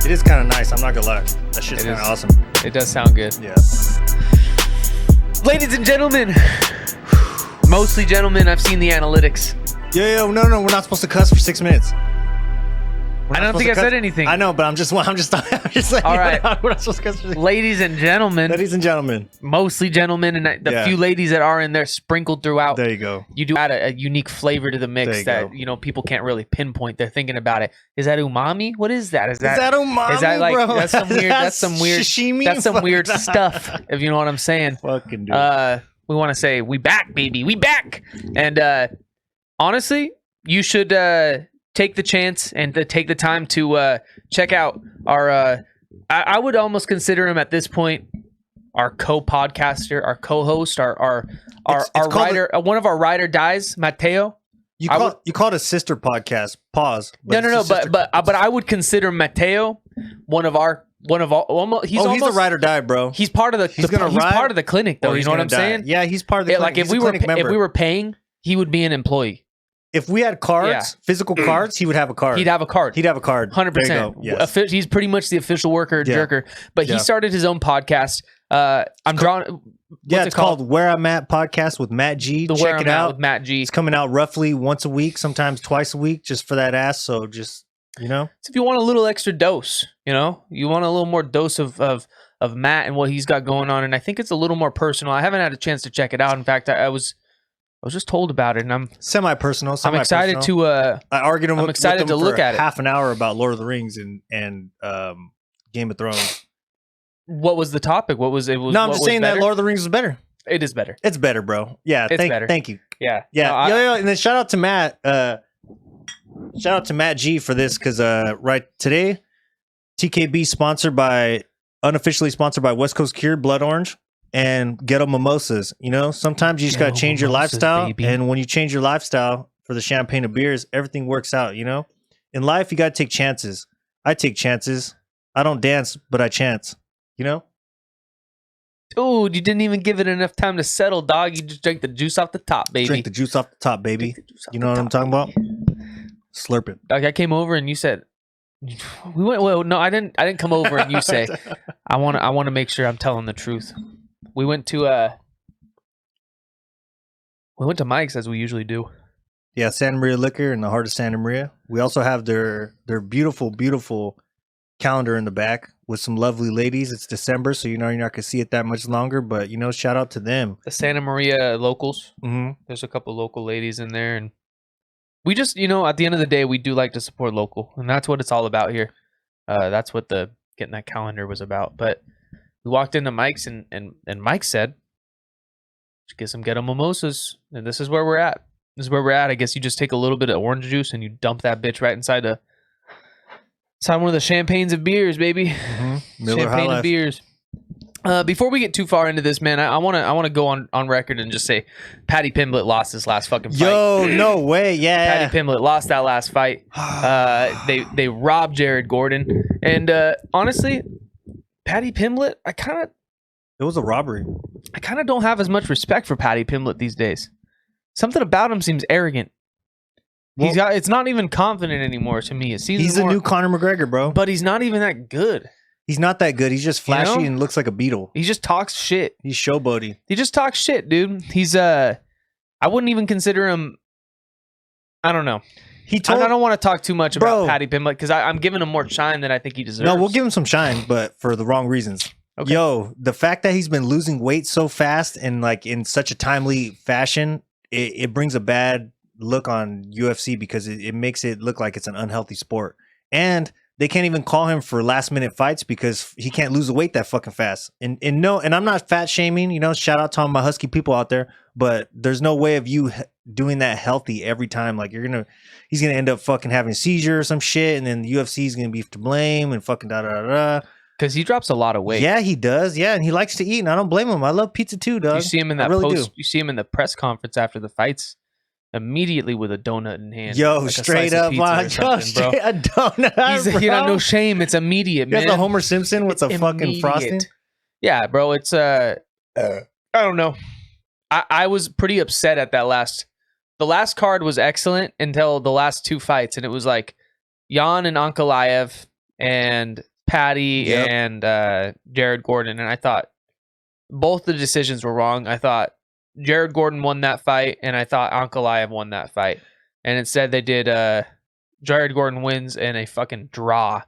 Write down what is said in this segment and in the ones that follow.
It is kind of nice. I'm not gonna lie. That shit's kind of awesome. It does sound good. Yeah. Ladies and gentlemen, mostly gentlemen, I've seen the analytics. No, we're not supposed to cuss for 6 minutes. I don't think I said anything. I know, but I'm just like, all right. We're not supposed to cuss for 6 minutes. Ladies and gentlemen, mostly gentlemen, and the few ladies that are in there sprinkled throughout. There you go. You do add a unique flavor to the mix that people can't really pinpoint. They're thinking about it. Is that umami? What is that? Is that umami? Is that like bro? That's some weird? That's some weird. Sashimi? That's some weird stuff. If you know what I'm saying. Fucking dude. We want to say we back, baby. We back. And honestly, you should take the chance and take the time to check out our. I would almost consider him at this point our co-podcaster, our co-host, our writer. One of our ride or dies, Mateo. You call it a sister podcast. Pause. No. But I would consider Mateo one of all. He's a ride or die, bro. He's part of the. He's part of the clinic, though. You know what I'm saying? Yeah, he's part of the clinic. Like if we were paying, he would be an employee. If we had cards, physical cards, he would have a card. He'd have a card. 100%. Yes. He's pretty much the official worker, jerker. But he started his own podcast. It's called Where I'm At Podcast with Matt G. Check it out with Matt G. It's coming out roughly once a week, sometimes twice a week, just for that ass. So just So if you want a little extra dose, you want a little more dose of Matt and what he's got going on, and I think it's a little more personal. I haven't had a chance to check it out. In fact, I was just told about it, and I'm semi-personal. I'm excited to. I argued him. I'm excited to look at it. Half an hour about Lord of the Rings and Game of Thrones. What was the topipic? What was it? No, I'm just saying that Lord of the Rings is better. It is better. It's better, bro. Yeah, it's better. Thank you. Yeah. And then shout out to Matt. Shout out to Matt G for this because right today, TKB unofficially sponsored by West Coast Cure, Blood Orange, and Ghetto Mimosas. Sometimes you just gotta change your lifestyle, baby. And when you change your lifestyle for the champagne of beers, everything works out. In life, you gotta take chances. I take chances. I don't dance, but I chance. Dude, you didn't even give it enough time to settle, dog. You just drank the juice off the top, baby. Drink the juice off the top, baby. You know what I'm talking about? Slurp it. Dog, I came over and you said we went. Well, no, I didn't come over and you say I want to make sure I'm telling the truth. We went to Mike's as we usually do. Yeah, Santa Maria Liquor in the heart of Santa Maria. We also have their beautiful, beautiful calendar in the back with some lovely ladies. It's December, so you're not gonna see it that much longer. But shout out to them. The Santa Maria locals. Mm-hmm. There's a couple local ladies in there, and we just at the end of the day, we do like to support local, and that's what it's all about here. That's what getting that calendar was about. But we walked into Mike's, and Mike said, "Get some Ghetto Mimosas," and this is where we're at. I guess you just take a little bit of orange juice and you dump that bitch right inside one of the champagnes of beers, baby. Mm-hmm. Champagne of beers. Before we get too far into this, man, I want to go on record and just say, Paddy Pimblett lost this last fucking fight. Yo, no way, yeah. Paddy Pimblett lost that last fight. They robbed Jared Gordon, and honestly, Paddy Pimblett, it was a robbery. I kind of don't have as much respect for Paddy Pimblett these days. Something about him seems arrogant. Well, it's not even confident anymore to me. It seems he's a new Conor McGregor, bro. But he's not even that good. He's not that good. He's just flashy and looks like a beetle. He just talks shit. He's showboaty. He just talks shit, dude. He's I wouldn't even consider him. I don't know. I don't want to talk too much about Paddy Pimblett because I'm giving him more shine than I think he deserves. No, we'll give him some shine, but for the wrong reasons. Okay. Yo, the fact that he's been losing weight so fast and like in such a timely fashion, it brings a bad look on UFC because it makes it look like it's an unhealthy sport. And they can't even call him for last minute fights because he can't lose the weight that fucking fast. And I'm not fat shaming, shout out to all my husky people out there, but there's no way of you doing that healthy every time. Like he's going to end up fucking having a seizure or some shit. And then the UFC is going to be to blame and fucking da. Because he drops a lot of weight. Yeah, he does. Yeah. And he likes to eat and I don't blame him. I love pizza too, dog. You see him in that you see him in the press conference after the fights. Immediately with a donut in hand. Yo, like straight up, a donut. He's no shame. It's immediate, man. You got the Homer Simpson with the fucking frosting. Yeah, bro. It's I don't know. I was pretty upset at that last. The last card was excellent until the last two fights, and it was like Jan and Ankalaev and Patty and Jared Gordon, and I thought both the decisions were wrong. I thought Jared Gordon won that fight, and I thought Ankalaev won that fight. And instead, they did Jared Gordon wins in a fucking draw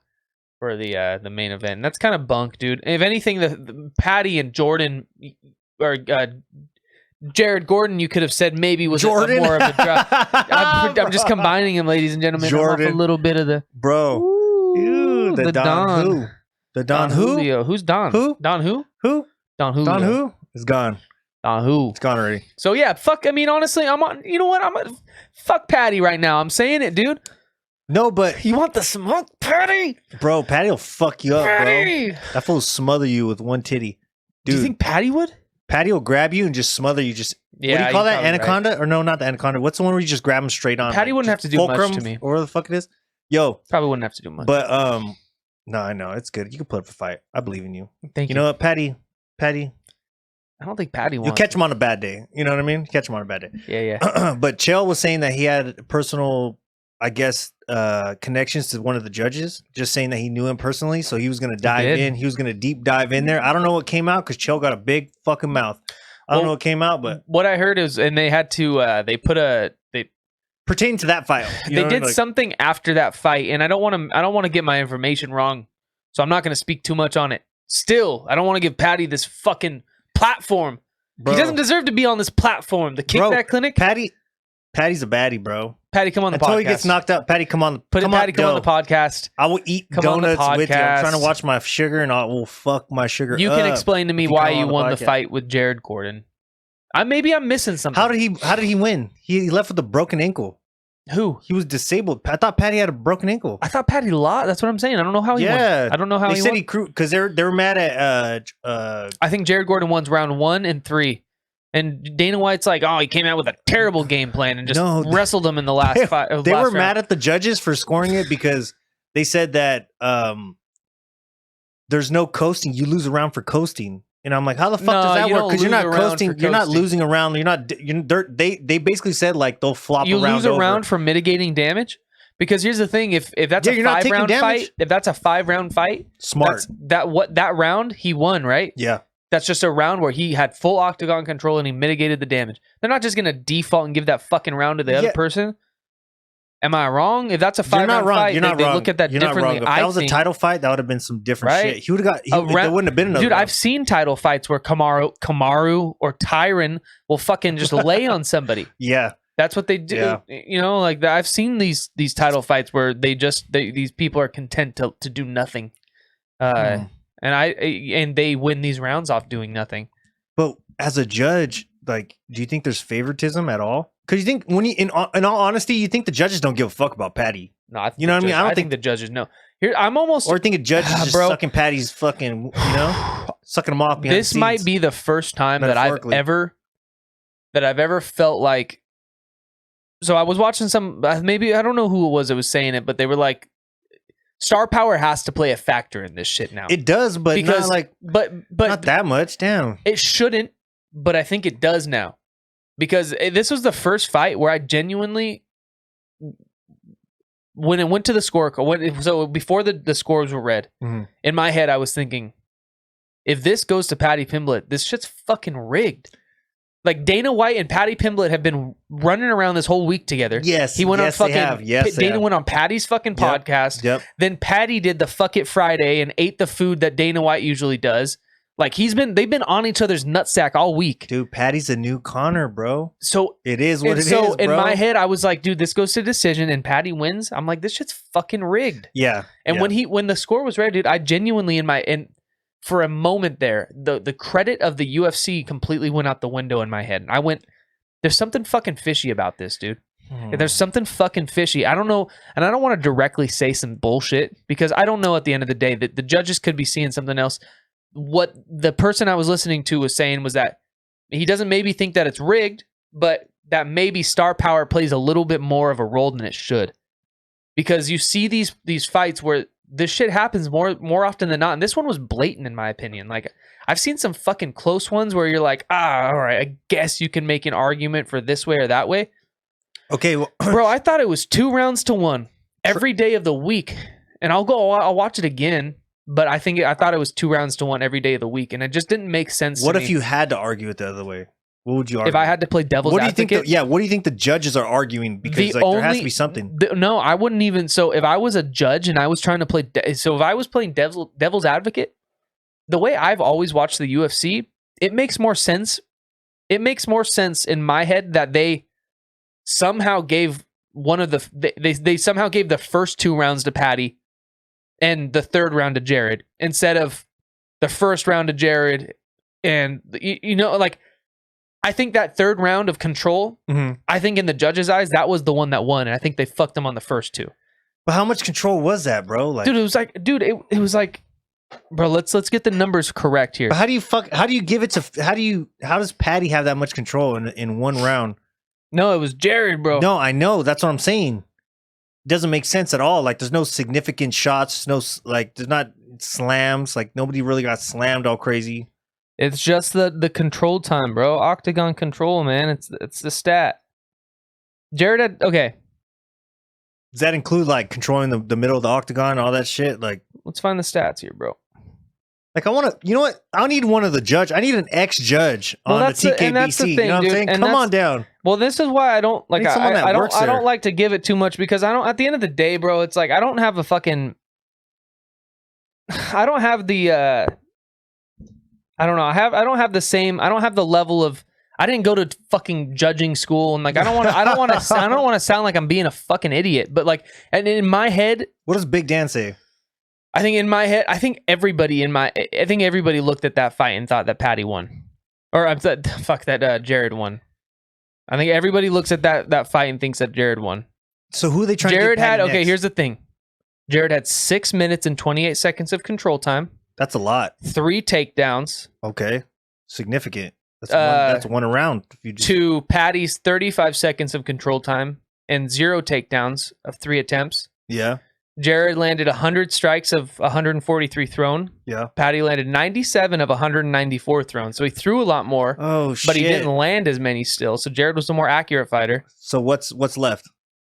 for the main event. And that's kind of bunk, dude. If anything, the Patty and Jordan or Jared Gordon, you could have said maybe was more of a draw. I'm just combining them, ladies and gentlemen. Jordan, a little bit of the the Don who? The Don who? Julio. Who's Don? Who? Don who? Who? Don Julio. Don who? It's gone. Don who? It's gone already. So yeah, fuck. I mean, honestly, I'm on. You know what? Fuck Patty right now. I'm saying it, dude. No, but You want the smoke, Patty? bro, Patty will fuck you up, Patty! bro. That fool will smother you with one titty, Do dude. you think Patty would? Patty will grab you and just smother you. Just what do Yeah, you call you're that? probably Anaconda? Or no, not the anaconda. What's the one where you just grab him straight on? Patty wouldn't have to do much to me. Or whatever the fuck it is. Yo, Probably wouldn't have to do much. but no, I know it's good. You can put up a fight. I believe in you. Thank You you. know what, Patty? I don't think Patty You wants. catch him on a bad day. You know what I mean? Catch him on a bad day. Yeah. But Chael was saying that he had personal, I guess, connections to one of the judges. Just saying that he knew him personally, so he was going to dive did. in. He was going to deep dive in there. I don't know what came out because Chael got a big fucking mouth. I don't know what came out, but What I heard is, and they had to. They put they pertaining to that fight, they did something after that fight, and I don't want to get my information wrong, so I'm not going to speak too much on it. Still, I don't want to give Patty this fucking platform. Bro, He doesn't deserve to be on this platform. The Kickback Clinic. Patty's a baddie, bro. Patty, come on the Until podcast. he gets knocked out, Patty, come on. Come on the podcast. I will eat Come on the donuts with you. I'm podcast. trying to watch my sugar, and I will fuck my sugar. You up can explain to me if why come you on won the podcast. fight with Jared Gordon. Maybe I'm missing something. How did he win? He left with a broken ankle. Who? He was disabled. I thought Patty had a broken ankle. I thought Patty lost. That's what I'm saying. I don't know how he won. I don't know how they he said won. he crewed because they were mad at I think Jared Gordon won round 1 and 3. And Dana White's like, oh, he came out with a terrible game plan and just wrestled him in the last fight. They were mad at the judges for scoring it because they said that there's no coasting. You lose a round for coasting. And I'm like, how the fuck does that work? Because you're not coasting. You're not losing a round. They basically said like they'll flop you a round. You lose a round for mitigating damage. Because here's the thing: if that's a 5-round fight, if that's a 5-round fight, smart. That round he won, right? Yeah. That's just a round where he had full octagon control and he mitigated the damage. They're not just gonna default and give that fucking round to the other person. Am I wrong? If that's a 5-round fight, they look at that differently. If that was a title fight, that would have been some different shit. He would have got. There wouldn't have been another. Dude, I've seen title fights where Kamaru or Tyron will fucking just lay on somebody. Yeah, that's what they do. Yeah. You know, like I've seen these title fights where these people are content to do nothing, and they win these rounds off doing nothing. But as a judge, like, do you think there's favoritism at all? Because you think in all honesty, you think the judges don't give a fuck about Patty. No, you know what I mean? I don't think the judges know. Here, I'm almost. Or I think a judge is just sucking Patty's fucking, sucking them off. This might be the first time that I've ever felt like. So I was watching maybe I don't know who it was that was saying it, but they were like, star power has to play a factor in this shit now. It does, but not like, but not that much. Damn, it shouldn't, but I think it does now. Because this was the first fight where I genuinely, when it went to the score, so before the scores were read, in my head I was thinking, if this goes to Paddy Pimblett, this shit's fucking rigged. Like Dana White and Paddy Pimblett have been running around this whole week together. Yes, he went on fucking. They have. Yes, Dana went on Paddy's fucking podcast. Yep. Then Paddy did the Fuck It Friday and ate the food that Dana White usually does. Like they've been on each other's nutsack all week. Dude, Patty's a new Connor, bro. So it is what it is, So bro. in my head, I was like, dude, this goes to decision and Patty wins. I'm like, this shit's fucking rigged. Yeah. And when the score was read, dude, I genuinely for a moment there, the credit of the UFC completely went out the window in my head. And I went, there's something fucking fishy about this, dude. There's something fucking fishy. I don't know, and I don't want to directly say some bullshit because I don't know at the end of the day that the judges could be seeing something else. What the person I was listening to was saying was that he doesn't maybe think that it's rigged, but that maybe star power plays a little bit more of a role than it should. Because you see these fights where this shit happens more often than not. And this one was blatant in my opinion. Like I've seen some fucking close ones where you're like, all right, I guess you can make an argument for this way or that way. Okay. Well, bro, I thought it was 2 rounds to 1 every day of the week. And I'll watch it again. but I thought it was 2 rounds to 1 every day of the week, and it just didn't make sense. What to if me. you had to argue it the other way? What would you argue? If I had to play devil's what do you advocate? think? What do you think the judges are arguing? Because there has to be something. No, I wouldn't even. So if I was a judge and I was trying to play, so if I was playing devil's advocate, the way I've always watched the UFC, it makes more sense. It makes more sense in my head that they somehow gave they somehow gave the first 2 rounds to Patty and the 3rd round to Jared instead of the first round to Jared. And like, I think that 3rd round of control, I think in the judges' eyes, that was the one that won. And I think they fucked him on the first 2. But how much control was that, bro? Like, dude, it was like, bro, let's get the numbers correct here. But how do you give it to, how does Patty have that much control in 1 round? No, it was Jared, bro. No, I know. That's what I'm saying. It doesn't make sense at all. Like, there's no significant shots. There's not slams. Like, nobody really got slammed all crazy. It's just the control time, bro. Octagon control, man. It's the stat. Jared had, okay. Does that include like controlling the middle of the octagon and all that shit? Like, let's find the stats here, bro. Like, I want to, you know what? I need one of the judge. I need an ex-judge on the TKBC. And that's the thing, you know what I'm saying? And come on down. Well, this is why I don't like. I don't like to give it too much because I don't. At the end of the day, bro, it's like I don't have a fucking. I don't have the. I don't know. I don't have the same. I don't have the level of. I didn't go to fucking judging school, and like I don't want to. I don't want to sound like I'm being a fucking idiot. But like, and in my head, what does Big Dan say? I think in my head, I think everybody looked at that fight and thought that Patty won, or that Jared won. I think everybody looks at that fight and thinks that Jared won. So who are they trying Jared to get Patty had, okay, next? here's the thing. Jared had 6 minutes and 28 seconds of control time. That's a lot. 3 takedowns. Okay. Significant. That's one around. To Patty's 35 seconds of control time and 0 takedowns of 3 attempts. Yeah. Jared landed 100 strikes of 143 thrown. Yeah. Patty landed 97 of 194 thrown. So he threw a lot more. Oh, shit. But he didn't land as many still. So Jared was the more accurate fighter. So what's left?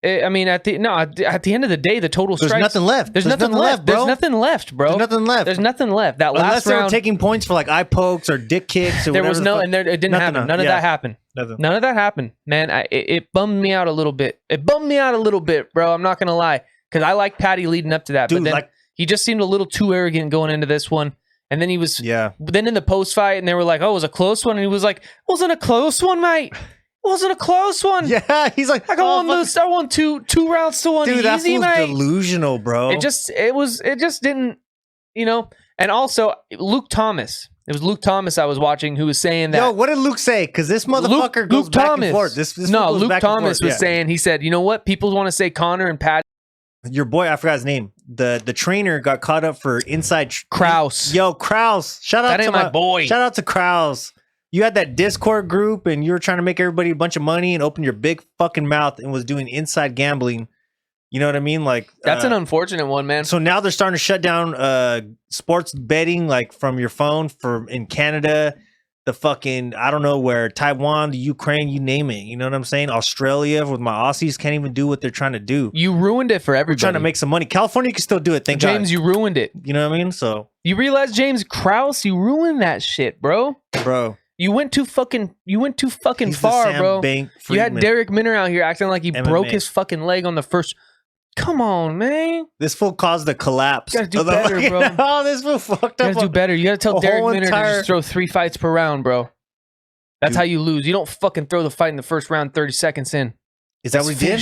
I mean, at the end of the day, the total strikes. There's nothing left. There's nothing left, bro. There's nothing left, bro. There's nothing left. There's nothing left. That Unless last they were round, taking points for like eye pokes or dick kicks or there whatever. was no, and it didn't happen. None of that happened. None of that happened, man. It bummed me out a little bit. It bummed me out a little bit, bro. I'm not gonna lie, because I liked Patty leading up to that, Dude, but then he just seemed a little too arrogant going into this one. And then he was, Then in the post fight, and they were like, "Oh, it was a close one," and he was like, "Wasn't a close one, mate. Wasn't a close one." Yeah, he's like, I won two rounds to 1. Dude, that easy, was mate. delusional, bro. It just didn't, And also, Luke Thomas. It was Luke Thomas I was watching who was saying that. Yo, what did Luke say? Because this motherfucker goes back and forth. Luke Thomas was saying, he said, you know what? People want to say Connor and Patty. Your boy, I forgot his name. The trainer got caught up for inside Kraus. Yo, Kraus. Shout out to my boy. Shout out to Kraus. You had that Discord group and you were trying to make everybody a bunch of money and open your big fucking mouth and was doing inside gambling. You know what I mean? Like, that's an unfortunate one, man. So now they're starting to shut down sports betting, like from your phone in Canada, the fucking, I don't know where, Taiwan, the Ukraine, you name it. You know what I'm saying? Australia with my Aussies can't even do what they're trying to do. You ruined it for everybody. We're trying to make some money. California can still do it. Thank James, God. you ruined it. You know what I mean? So you realize, James Krause, you ruined that shit, bro. You went too fucking far, bro. You had Derek Minner out here acting like he broke his fucking leg on the first. Come on, man. This fool caused a collapse. You gotta do better, bro. Oh, this fool fucked up. You gotta do better. You gotta tell Derek Minner to just throw 3 fights per round, bro. That's how you lose. You don't fucking throw the fight in the first round 30 seconds in. Is that what he did?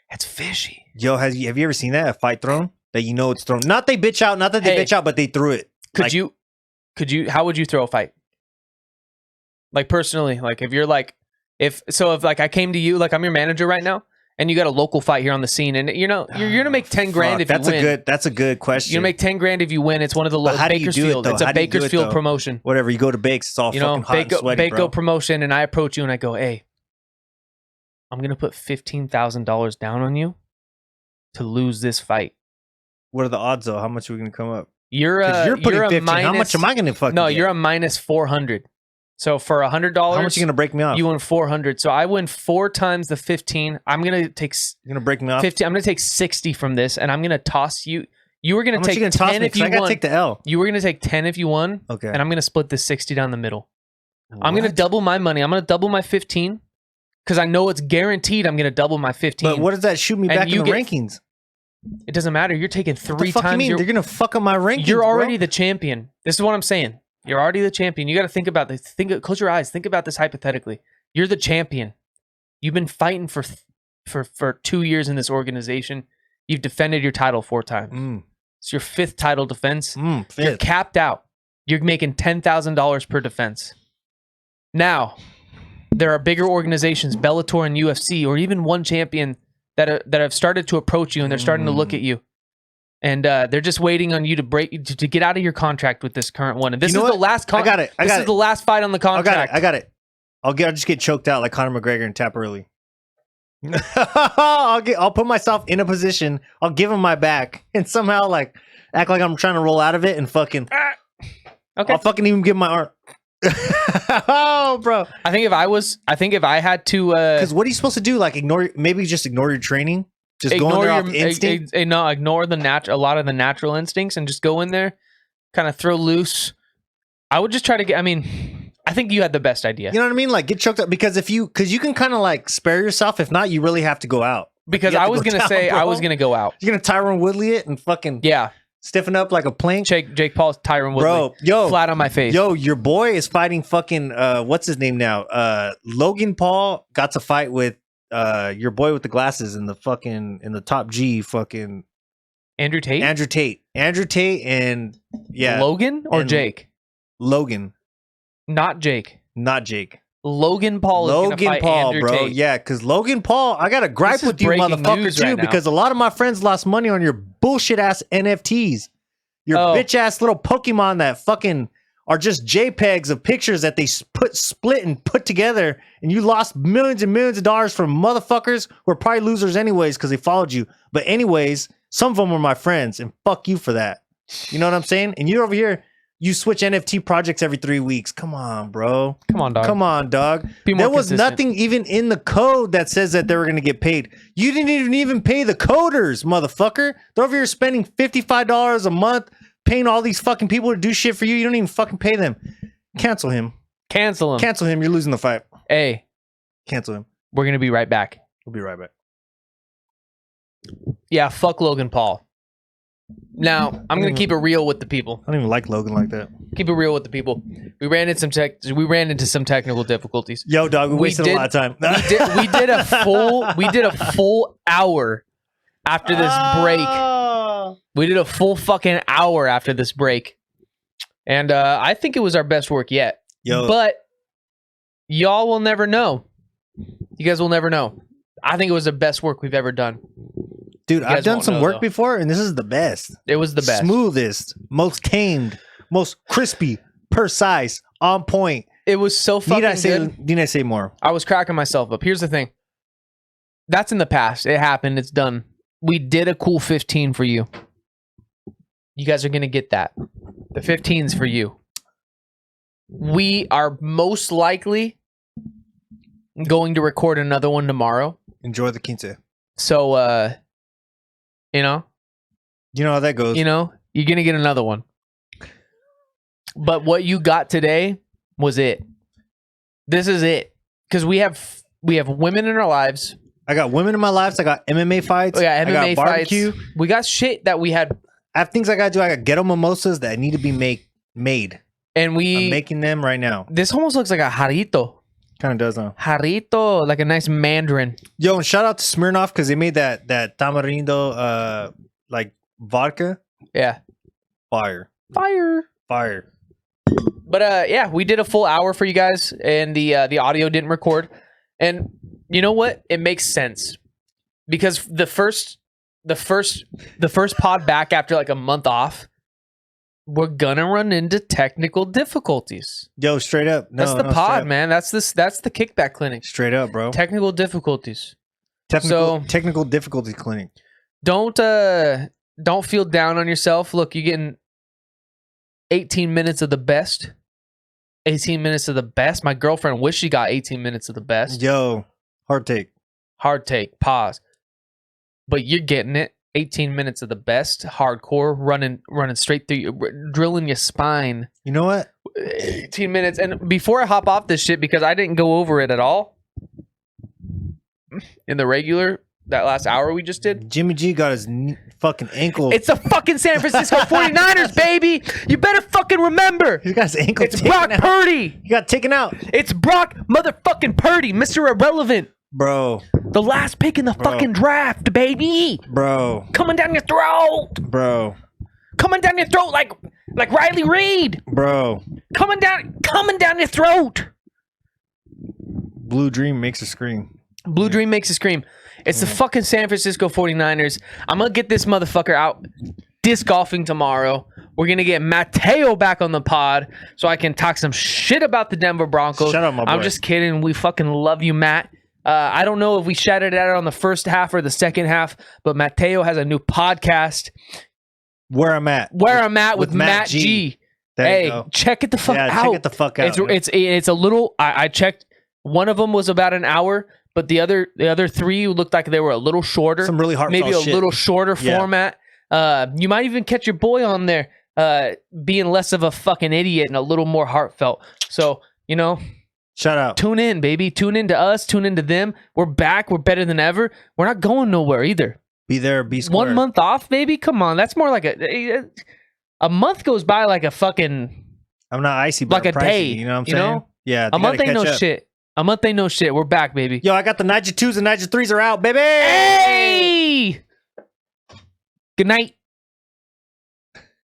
That's fishy. Yo, have you ever seen that? A fight thrown? That you know it's thrown. Not they bitch out, but they threw it. Could you, how would you throw a fight? Like personally, like if you're like, if I came to you, like I'm your manager right now, and you got a local fight here on the scene, and you're gonna make 10 grand if you win. That's a good question. You're gonna make 10 grand if you win. It's one of the local Bakersfield. It's a Bakersfield promotion. Whatever, you go to Bakes, it's all fucking hot and sweaty, bro. Promotion, and I approach you and I go, "Hey, I'm gonna put $15,000 down on you to lose this fight." What are the odds though? How much are we gonna come up? You're putting 15. How much am I gonna fucking? No, get? you're a minus 400. So for $100, how much are you gonna break me off? You win 400. So I win 4 times the 15. I'm gonna take. You're gonna break me off. 50. I'm gonna take 60 from this, and I'm gonna toss you. You were going to take 10 if you I gotta won. take the L. You were going to take 10 if you won. Okay. And I'm going to split this 60 down the middle. What? I'm going to double my money. I'm going to double my 15 because I know it's guaranteed I'm going to double my 15. But what does that shoot me back in the rankings? It doesn't matter. You're taking 3 what the fuck times. You mean? They're going to fuck up my rankings, You're already the champion. This is what I'm saying. You're already the champion. You got to think about this. Close your eyes. Think about this hypothetically. You're the champion. You've been fighting for 2 years in this organization. You've defended your title 4 times. It's your 5th title defense. 5th. You're capped out. You're making $10,000 per defense. Now, there are bigger organizations, Bellator and UFC, or even one champion that have started to approach you, and they're starting to look at you. And they're just waiting on you to get out of your contract with this current one. And this is the last I got it. This is the last fight on the contract. I got it. I'll just get choked out like Conor McGregor and tap early. I'll put myself in a position. I'll give him my back and somehow like act like I'm trying to roll out of it and fucking. Okay. I'll fucking even give my arm. Oh, bro. I think if I had to, because what are you supposed to do? Like maybe just ignore your training. Just go in there off instinct. No, ignore a lot of the natural instincts and just go in there, kind of throw loose. I would just try to get. I mean, I think you had the best idea. You know what I mean? Like get choked up because you can kind of like spare yourself. If not, you really have to go out. Because I was gonna say I was gonna go out. You're gonna Tyron Woodley it and fucking stiffen up like a plank. Jake Paul's Tyron Woodley. Bro, flat on my face. Yo, your boy is fighting fucking what's his name now? Logan Paul got to fight with your boy with the glasses in the top G fucking Andrew Tate and Logan or Jake? Logan. Not Jake. Logan Paul is going to fight Andrew bro. Tate. Yeah, because Logan Paul, I got to gripe with you motherfucker too, because a lot of my friends lost money on your bullshit ass NFTs. Your bitch ass little Pokemon that fucking are just JPEGs of pictures that they split and put together, and you lost millions and millions of dollars from motherfuckers who are probably losers anyways because they followed you. But anyways, some of them were my friends, and fuck you for that. You know what I'm saying? And you're over here, you switch NFT projects every 3 weeks. Come on, bro. Come on, dog. There was nothing even in the code that says that they were going to get paid. You didn't even pay the coders, motherfucker. They're over here spending $55 a month paying all these fucking people to do shit for you. You don't even fucking pay them. Cancel him. Cancel him. You're losing the fight. Hey. Cancel him. We're going to be right back. We'll be right back. Yeah, fuck Logan Paul. Now, I'm going to keep it real with the people. I don't even like Logan like that. Keep it real with the people. We ran into some technical difficulties. Yo, dog, we wasted a lot of time. we did a full hour after this break. We did a full fucking hour after this break. And I think it was our best work yet. Yo. But y'all will never know. You guys will never know. I think it was the best work we've ever done. Dude, I've done some work before, and this is the best. It was the best. Smoothest, most tamed, most crispy, precise, on point. It was so fucking good. Need I say more? I was cracking myself up. Here's the thing. That's in the past. It happened. It's done. We did a cool 15 for you. You guys are going to get that. The 15's for you. We are most likely going to record another one tomorrow. Enjoy the quince. So, you know how that goes. You're going to get another one. But what you got today was it. This is it. Because we have women in our lives. I got women in my lives. I got MMA fights. We got MMA I got barbecue. fights. We got shit that we had. I have things I got to do. I got ghetto mimosas that need to be made. And I'm making them right now. This almost looks like a jarrito. Kind of does, huh? Jarrito, like a nice mandarin. Yo, and shout out to Smirnoff because they made that tamarindo like vodka. Yeah. Fire. But yeah, we did a full hour for you guys, and the audio didn't record. And you know what? It makes sense because the first pod back after like a month off, we're gonna run into technical difficulties. Yo, straight up. That's the pod, man. That's the Kickback Clinic. Straight up, bro. Technical difficulties. Technical difficulties clinic. Don't feel down on yourself. Look, you're getting 18 minutes of the best. 18 minutes of the best. My girlfriend wished she got 18 minutes of the best. Yo, hard take. Pause. But you're getting it. 18 minutes of the best hardcore running straight through you, drilling your spine. You know what? 18 minutes. And before I hop off this shit, because I didn't go over it at all in the regular, that last hour we just did. Jimmy G got his fucking ankle. It's the fucking San Francisco 49ers, baby. You better fucking remember. He got his ankle It's Brock out. Purdy. He got taken out. It's Brock motherfucking Purdy, Mr. Irrelevant. Bro. The last pick in the fucking draft, baby. Bro. Coming down your throat. Bro. Coming down your throat like Riley Reid. Bro. Coming down your throat. Blue Dream makes a scream. Blue Dream makes a scream. It's the fucking San Francisco 49ers. I'm going to get this motherfucker out disc golfing tomorrow. We're going to get Mateo back on the pod so I can talk some shit about the Denver Broncos. Shut up, my boy. I'm just kidding. We fucking love you, Matt. I don't know if we shouted it out on the first half or the second half, but Mateo has a new podcast. Where I'm at with Matt G. There you go. Check it the fuck out. Check it the fuck out. It's a little. I checked. One of them was about an hour, but the other three looked like they were a little shorter. Some really heartfelt maybe a shit. little shorter format. You might even catch your boy on there being less of a fucking idiot and a little more heartfelt. So shout out. Tune in, baby. Tune in to us. Tune in to them. We're back. We're better than ever. We're not going nowhere either. Be there, be square. 1 month off, baby. Come on, that's more like a month goes by like a fucking. I'm not icy, but like a pricey, day. You know what I'm saying? Yeah. A month ain't no shit. A month ain't no shit. We're back, baby. Yo, I got the Niger 2s and Niger 3s are out, baby. Hey! Good night.